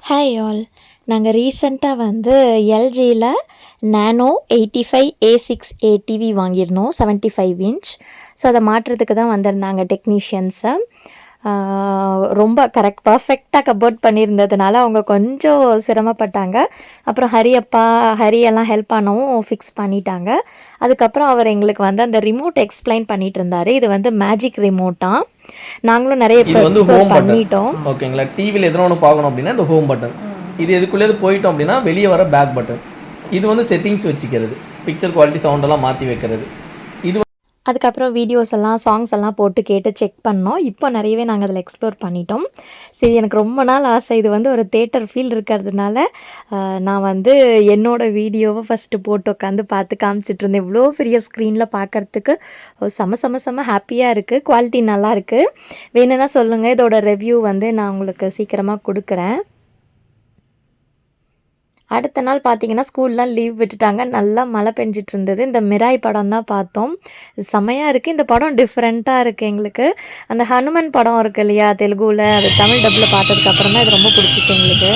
Hi all. நாங்கள் ரீசெண்டாக வந்து எல்ஜியில் நானோ 85A6A டிவி வாங்கியிருந்தோம், 75 இன்ச். ஸோ அதை மாட்டுறதுக்கு தான் வந்திருந்தாங்க டெக்னீஷியன்ஸை. ரொம்ப பர்ஃபெக்டாக கபோர்ட் பண்ணியிருந்ததுனால அவங்க கொஞ்சம் சிரமப்பட்டாங்க. அப்புறம் ஹரியெல்லாம் ஹெல்ப் பண்ணவும் ஃபிக்ஸ் பண்ணிட்டாங்க. அதுக்கப்புறம் அவர் எங்களுக்கு வந்து அந்த ரிமோட் எக்ஸ்பிளைன் பண்ணிட்டு இருந்தார். இது வந்து மேஜிக் ரிமோட்டாக. நாங்களும் நிறைய எக்ஸ்ப்ளோர் பண்ணிட்டோம். ஓகேங்களா. டிவியில் எதனா ஒன்று பார்க்கணும் அப்படின்னா இந்த ஹோம் பட்டன், இது எதுக்குள்ளே போயிட்டோம் அப்படின்னா வெளியே வர பேக் பட்டன். இது வந்து செட்டிங்ஸ் வச்சுக்கிறது, பிக்சர் குவாலிட்டி சவுண்டெல்லாம் மாற்றி வைக்கிறது. இது அதுக்கப்புறம் வீடியோஸ் எல்லாம் சாங்ஸ் எல்லாம் போட்டு கேட்டு செக் பண்ணோம். இப்போ நிறையவே நாங்கள் அதில் எக்ஸ்ப்ளோர் பண்ணிட்டோம். சரி, எனக்கு ரொம்ப நாள் ஆசை. இது வந்து ஒரு தேட்டர் ஃபீல் இருக்கிறதுனால நான் வந்து என்னோடய வீடியோவை ஃபஸ்ட்டு போட்டு உட்காந்து பார்த்து காமிச்சிட்டு இருந்தேன். இவ்வளோ பெரிய ஸ்க்ரீனில் பார்க்குறதுக்கு செம ஹாப்பியாக இருக்குது. குவாலிட்டி நல்லா இருக்குது. வேணும்னா சொல்லுங்கள், இதோட ரிவ்யூ வந்து நான் உங்களுக்கு சீக்கிரமாக கொடுக்குறேன். அடுத்த நாள் பார்த்தீங்கன்னா ஸ்கூல்லாம் லீவ் விட்டுட்டாங்க. நல்லா மழை பெஞ்சிட்டு இருந்தது. இந்த மிராய் படம் தான் பார்த்தோம். செமையாக இருக்குது. இந்த படம் டிஃப்ரெண்ட்டாக இருக்குது எங்களுக்கு. அந்த ஹனுமன் படம் இருக்குது இல்லையா தெலுங்குவில், அது தமிழ் டப்பில் பார்த்ததுக்கப்புறம் தான் இது ரொம்ப பிடிச்சிச்சு எங்களுக்கு.